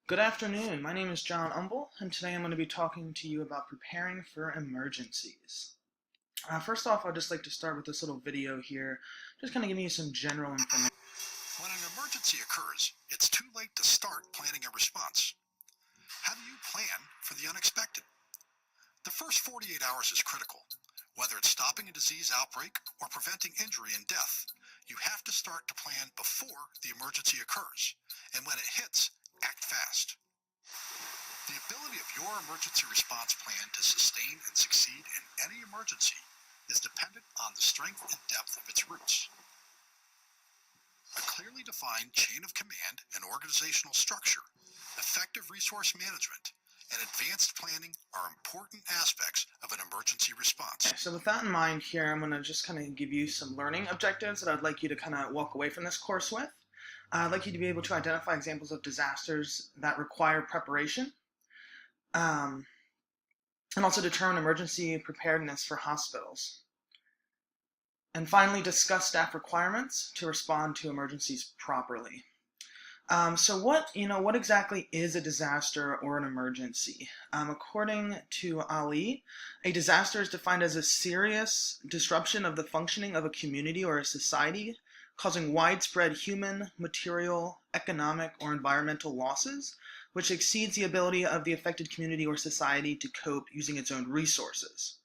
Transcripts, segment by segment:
Good afternoon. My name is John Umble, and today I'm going to be talking to you about preparing for emergencies. First off, I'd just like to start with this little video here, just kind of giving you some general information. When an emergency occurs, it's too late to start planning a response. How do you plan for the unexpected? The first 48 hours is critical. Whether it's stopping a disease outbreak or preventing injury and death, you have to start to plan before the emergency occurs, and when it hits, act fast. The ability of your emergency response plan to sustain and succeed in any emergency is dependent on the strength and depth of its roots. A clearly defined chain of command and organizational structure, effective resource management, and advanced planning are important aspects of an emergency response. Okay, so with that in mind here, I'm going to just kind of give you some learning objectives that I'd like you to kind of walk away from this course with. I'd like you to be able to identify examples of disasters that require preparation, and also determine emergency preparedness for hospitals. And finally, discuss staff requirements to respond to emergencies properly. So what exactly is a disaster or an emergency? According to Ali, a disaster is defined as a serious disruption of the functioning of a community or a society, causing widespread human, material, economic, or environmental losses, which exceeds the ability of the affected community or society to cope using its own resources.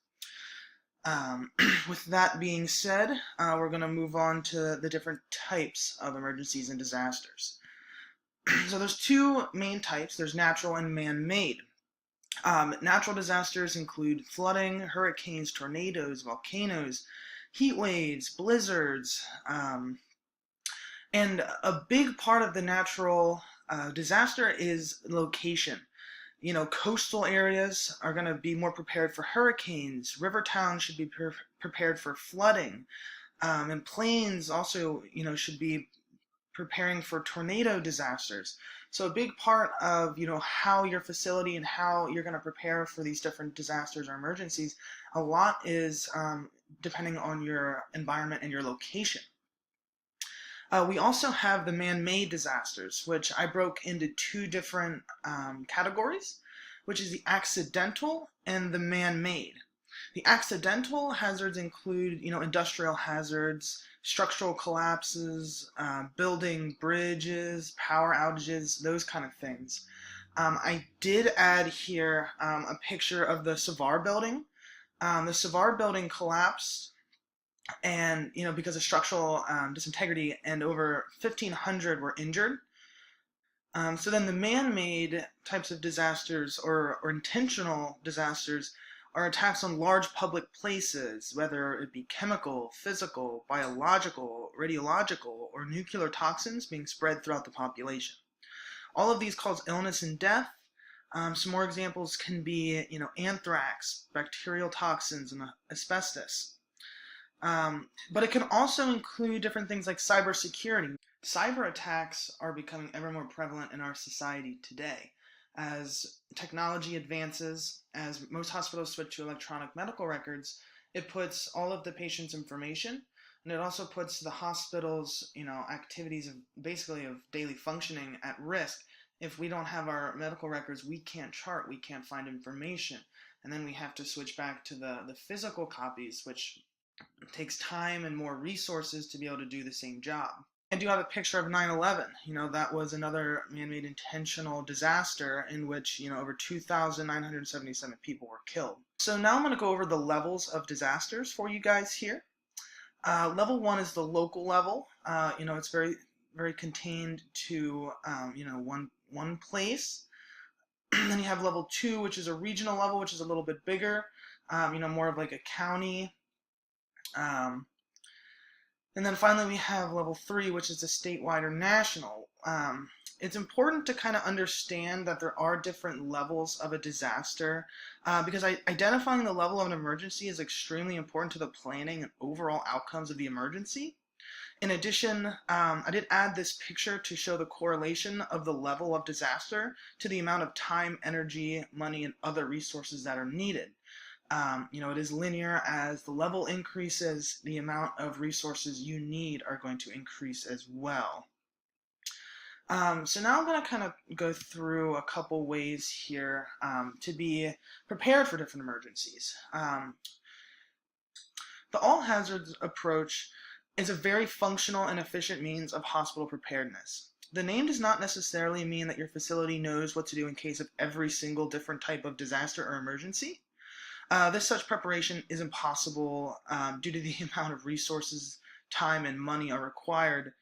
With that being said, we're going to move on to the different types of emergencies and disasters. So there's two main types. There's natural and man-made. Natural disasters include flooding, hurricanes, tornadoes, volcanoes, heat waves, blizzards, and a big part of the natural disaster is location. Coastal areas are going to be more prepared for hurricanes. River towns should be prepared for flooding. And plains also, should be preparing for tornado disasters. So a big part of, how your facility and how you're going to prepare for these different disasters or emergencies, a lot is depending on your environment and your location. We also have the man-made disasters, which I broke into two different categories, which is the accidental and the man-made. The accidental hazards include, industrial hazards, structural collapses, building bridges, power outages, those kind of things. I did add here a picture of the Savar building. The Savar building collapsed and because of structural disintegrity, and over 1,500 were injured. So then the man-made types of disasters or intentional disasters are attacks on large public places, whether it be chemical, physical, biological, radiological, or nuclear toxins being spread throughout the population. All of these cause illness and death. Some more examples can be, anthrax, bacterial toxins, and asbestos. But it can also include different things like cybersecurity. Cyber attacks are becoming ever more prevalent in our society today. As technology advances, as most hospitals switch to electronic medical records, it puts all of the patient's information, and it also puts the hospital's, activities of basically of daily functioning at risk. If we don't have our medical records, we can't chart, we can't find information, and then we have to switch back to the physical copies, which takes time and more resources to be able to do the same job. I do have a picture of 9/11. That was another man-made intentional disaster in which, over 2,977 people were killed. So now I'm going to go over the levels of disasters for you guys here. Level 1 is the local level. It's very, very contained to, one place. Then you have level 2, which is a regional level, which is a little bit bigger, more of like a county. And then finally we have level 3, which is a statewide or national. It's important to kind of understand that there are different levels of a disaster because identifying the level of an emergency is extremely important to the planning and overall outcomes of the emergency. In addition, I did add this picture to show the correlation of the level of disaster to the amount of time, energy, money, and other resources that are needed. It is linear. As the level increases, the amount of resources you need are going to increase as well. So now I'm going to kind of go through a couple ways here to be prepared for different emergencies. The all hazards approach is a very functional and efficient means of hospital preparedness. The name does not necessarily mean that your facility knows what to do in case of every single different type of disaster or emergency. This such preparation is impossible due to the amount of resources, time, and money are required,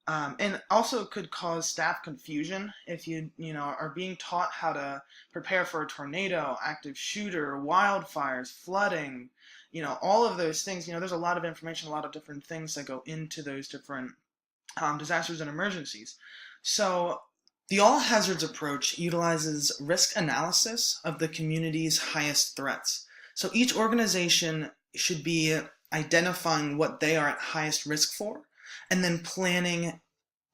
and also could cause staff confusion if you are being taught how to prepare for a tornado, active shooter, wildfires, flooding, all of those things. There's a lot of information, a lot of different things that go into those different disasters and emergencies. So the all hazards approach utilizes risk analysis of the community's highest threats. So each organization should be identifying what they are at highest risk for, and then planning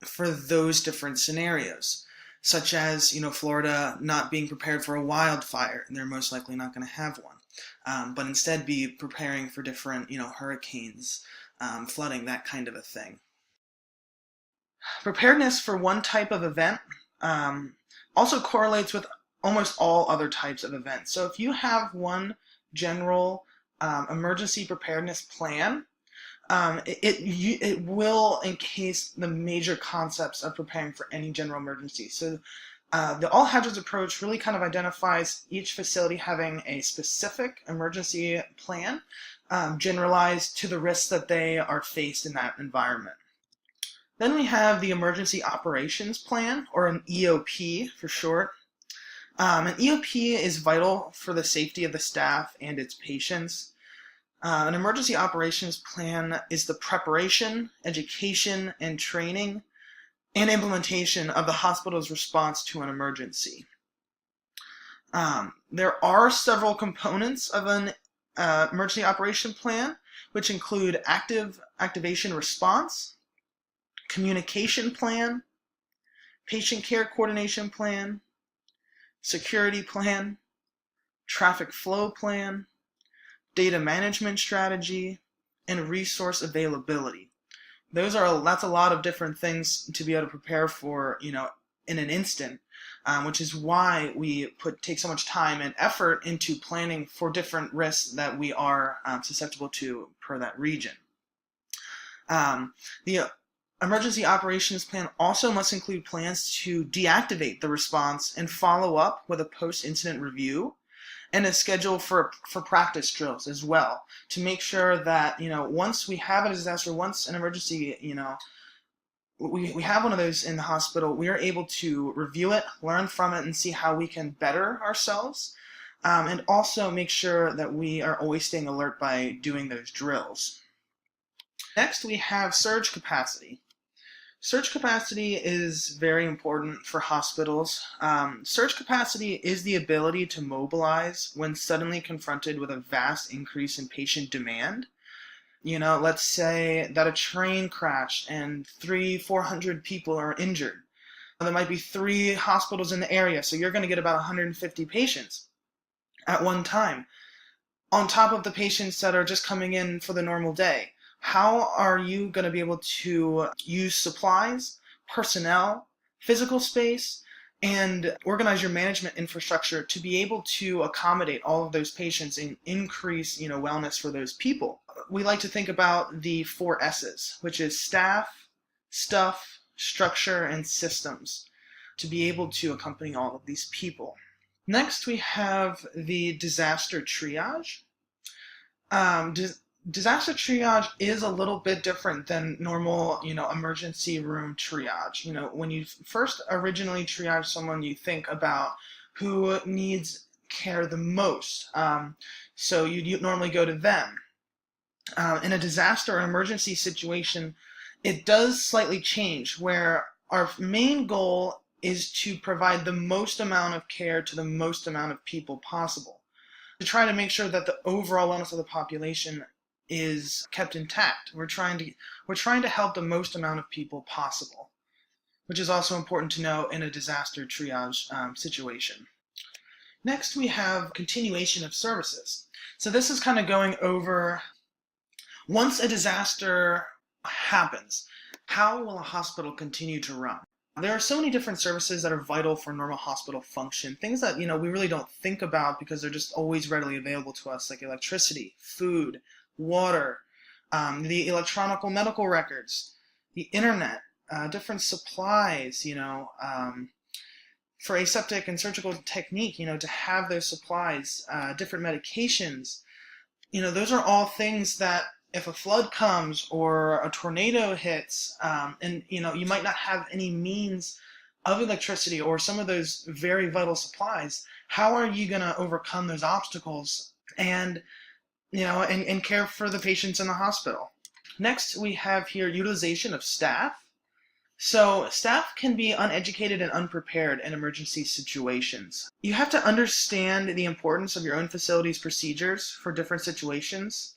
for those different scenarios, such as Florida not being prepared for a wildfire, and they're most likely not going to have one, but instead be preparing for different hurricanes, flooding, that kind of a thing. Preparedness for one type of event also correlates with almost all other types of events. So if you have one general emergency preparedness plan, it will encase the major concepts of preparing for any general emergency. So the all hazards approach really kind of identifies each facility having a specific emergency plan generalized to the risks that they are faced in that environment. Then we have the emergency operations plan, or an EOP for short. An EOP is vital for the safety of the staff and its patients. An emergency operations plan is the preparation, education, and training and implementation of the hospital's response to an emergency. There are several components of an emergency operation plan, which include activation response, communication plan, patient care coordination plan, security plan, traffic flow plan, data management strategy, and resource availability. That's a lot of different things to be able to prepare for, in an instant, which is why we take so much time and effort into planning for different risks that we are susceptible to per that region. The emergency operations plan also must include plans to deactivate the response and follow up with a post-incident review and a schedule for practice drills as well, to make sure that once we have a disaster, once an emergency, we have one of those in the hospital, we are able to review it, learn from it, and see how we can better ourselves, and also make sure that we are always staying alert by doing those drills. Next, we have surge capacity. Surge capacity is very important for hospitals. Surge capacity is the ability to mobilize when suddenly confronted with a vast increase in patient demand. Let's say that a train crashed and 400 people are injured. There might be 3 hospitals in the area, so you're going to get about 150 patients at one time, on top of the patients that are just coming in for the normal day. How are you going to be able to use supplies, personnel, physical space, and organize your management infrastructure to be able to accommodate all of those patients and increase, wellness for those people? We like to think about the 4 S's, which is staff, stuff, structure, and systems, to be able to accompany all of these people. Next, we have the disaster triage. Disaster triage is a little bit different than normal, emergency room triage. When you first originally triage someone, you think about who needs care the most. So you normally go to them. In a disaster or emergency situation, it does slightly change, where our main goal is to provide the most amount of care to the most amount of people possible, to try to make sure that the overall wellness of the population is kept intact. We're trying to help the most amount of people possible, which is also important to know in a disaster triage situation. Next, we have continuation of services. So this is kind of going over, once a disaster happens, how will a hospital continue to run? There are so many different services that are vital for normal hospital function, things that, we really don't think about because they're just always readily available to us, like electricity, food, water, the electronic medical records, the internet, different supplies, for aseptic and surgical technique, to have those supplies, different medications, those are all things that if a flood comes or a tornado hits, and you might not have any means of electricity or some of those very vital supplies, how are you going to overcome those obstacles and and care for the patients in the hospital? Next, we have here utilization of staff. So, staff can be uneducated and unprepared in emergency situations. You have to understand the importance of your own facility's procedures for different situations,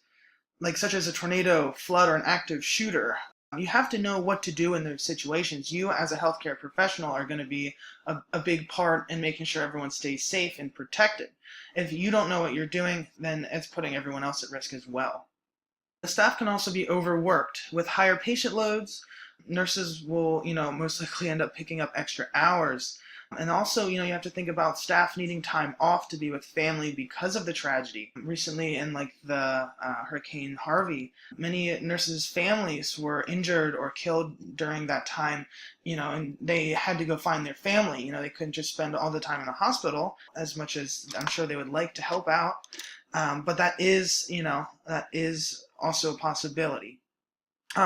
like such as a tornado, flood, or an active shooter. You have to know what to do in those situations. You, as a healthcare professional, are going to be a big part in making sure everyone stays safe and protected. If you don't know what you're doing, then it's putting everyone else at risk as well. The staff can also be overworked. With higher patient loads, nurses will, most likely end up picking up extra hours. And also, you have to think about staff needing time off to be with family because of the tragedy. Recently, in like the Hurricane Harvey, many nurses' families were injured or killed during that time, and they had to go find their family. They couldn't just spend all the time in the hospital as much as I'm sure they would like to help out. But that is also a possibility.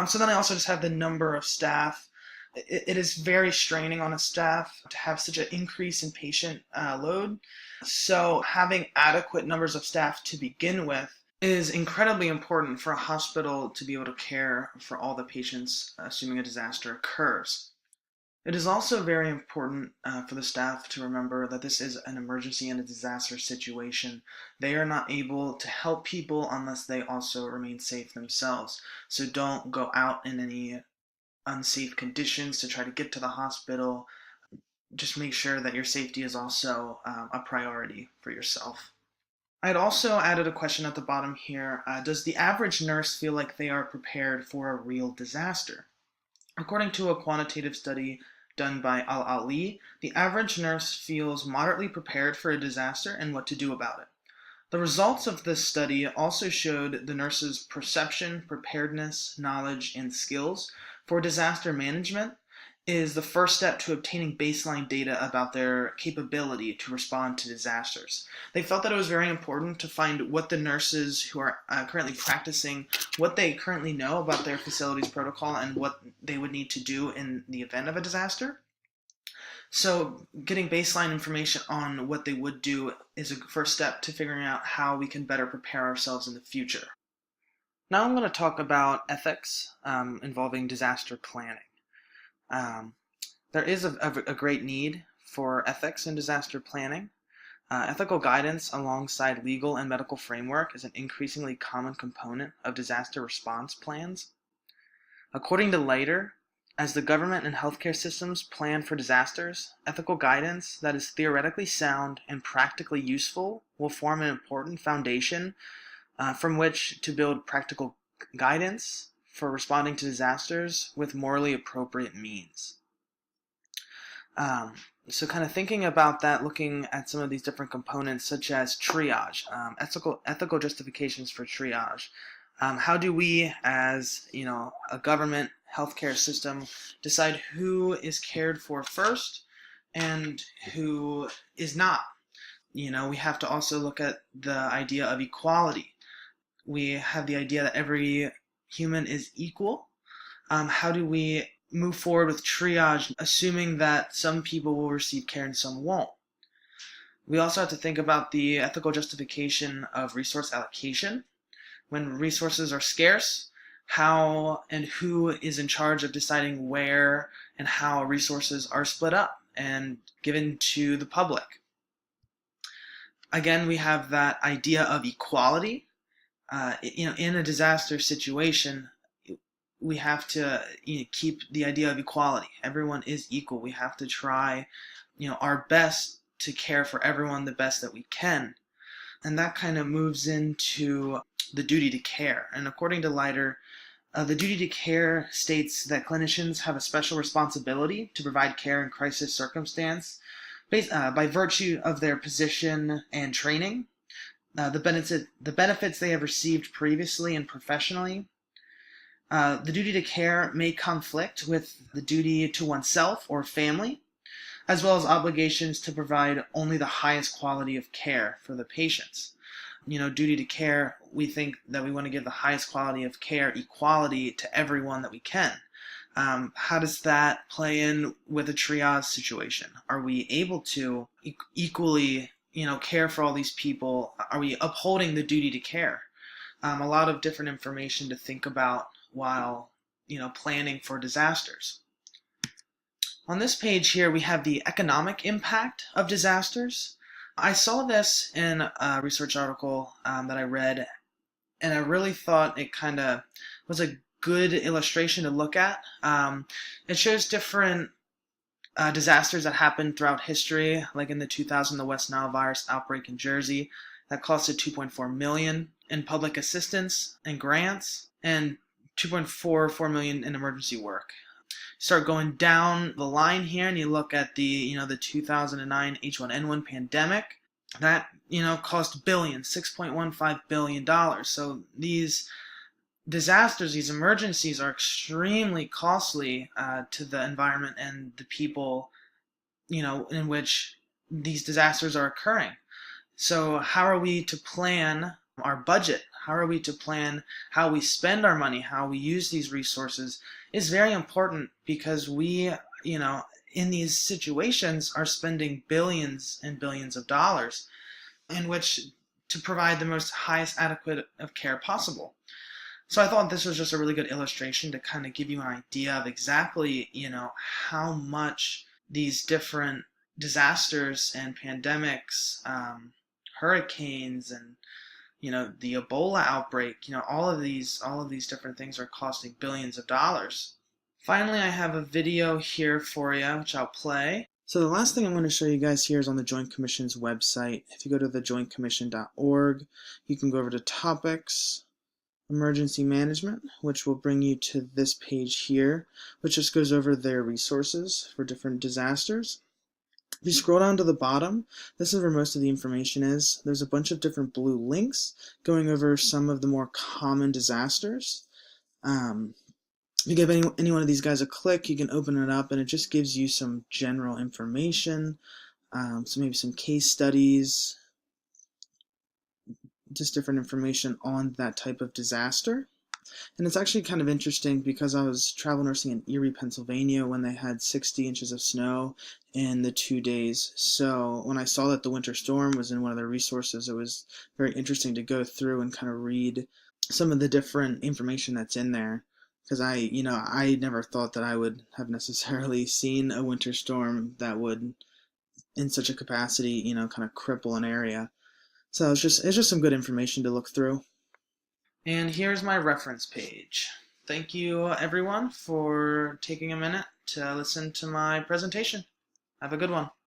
So then I also just have the number of staff. It is very straining on a staff to have such an increase in patient load. So having adequate numbers of staff to begin with is incredibly important for a hospital to be able to care for all the patients, assuming a disaster occurs. It is also very important for the staff to remember that this is an emergency and a disaster situation. They are not able to help people unless they also remain safe themselves. So don't go out in any unsafe conditions to try to get to the hospital. Just make sure that your safety is also a priority for yourself. I had also added a question at the bottom here. Does the average nurse feel like they are prepared for a real disaster? According to a quantitative study done by Al-Ali, the average nurse feels moderately prepared for a disaster and what to do about it. The results of this study also showed the nurse's perception, preparedness, knowledge, and skills for disaster management is the first step to obtaining baseline data about their capability to respond to disasters. They felt that it was very important to find what the nurses who are currently practicing, what they currently know about their facility's protocol and what they would need to do in the event of a disaster. So getting baseline information on what they would do is a first step to figuring out how we can better prepare ourselves in the future. Now I'm going to talk about ethics involving disaster planning. Um, there is a great need for ethics in disaster planning. Ethical guidance alongside legal and medical framework is an increasingly common component of disaster response plans. According to Leiter, as the government and healthcare systems plan for disasters, ethical guidance that is theoretically sound and practically useful will form an important foundation from which to build practical guidance for responding to disasters with morally appropriate means. So kind of thinking about that, looking at some of these different components such as triage, ethical justifications for triage. How do we, as a government healthcare system, decide who is cared for first and who is not? We have to also look at the idea of equality. We have the idea that every human is equal. How do we move forward with triage, assuming that some people will receive care and some won't? We also have to think about the ethical justification of resource allocation. When resources are scarce, how and who is in charge of deciding where and how resources are split up and given to the public? Again, we have that idea of equality. In a disaster situation, we have to keep the idea of equality. Everyone is equal. We have to try, our best to care for everyone the best that we can. And that kind of moves into the duty to care. And according to Leiter, The duty to care states that clinicians have a special responsibility to provide care in crisis circumstance by virtue of their position and training, the benefits they have received previously and professionally. The duty to care may conflict with the duty to oneself or family, as well as obligations to provide only the highest quality of care for the patients. Duty to care, we think that we want to give the highest quality of care, equality to everyone that we can. How does that play in with a triage situation? Are we able to equally, care for all these people? Are we upholding the duty to care? A lot of different information to think about while, planning for disasters. On this page here, we have the economic impact of disasters. I saw this in a research article that I read, and I really thought it kind of was a good illustration to look at. It shows different disasters that happened throughout history, like in the 2000, the West Nile virus outbreak in Jersey, that costed $2.4 million in public assistance and grants, and $2.44 million in emergency work. Start going down the line here, and you look at the 2009 H1N1 pandemic. That cost billions, $6.15 billion. So these disasters, these emergencies, are extremely costly to the environment and the people, in which these disasters are occurring. So how are we to plan our budget? How are we to plan how we spend our money, how we use these resources is very important, because we, in these situations are spending billions and billions of dollars in which to provide the most highest adequate of care possible. So I thought this was just a really good illustration to kind of give you an idea of exactly, how much these different disasters and pandemics, hurricanes, and the Ebola outbreak, all of these different things are costing billions of dollars. Finally, I have a video here for you, which I'll play. So the last thing I'm going to show you guys here is on the Joint Commission's website. If you go to thejointcommission.org, you can go over to Topics, Emergency Management, which will bring you to this page here, which just goes over their resources for different disasters. If you scroll down to the bottom, this is where most of the information is. There's a bunch of different blue links going over some of the more common disasters. You give any one of these guys a click, you can open it up, and it just gives you some general information, so maybe some case studies, just different information on that type of disaster. And it's actually kind of interesting because I was travel nursing in Erie, Pennsylvania when they had 60 inches of snow in the 2 days. So when I saw that the winter storm was in one of their resources, it was very interesting to go through and kind of read some of the different information that's in there. Because I never thought that I would have necessarily seen a winter storm that would, in such a capacity, kind of cripple an area. So it's just some good information to look through. And here's my reference page. Thank you, everyone, for taking a minute to listen to my presentation. Have a good one.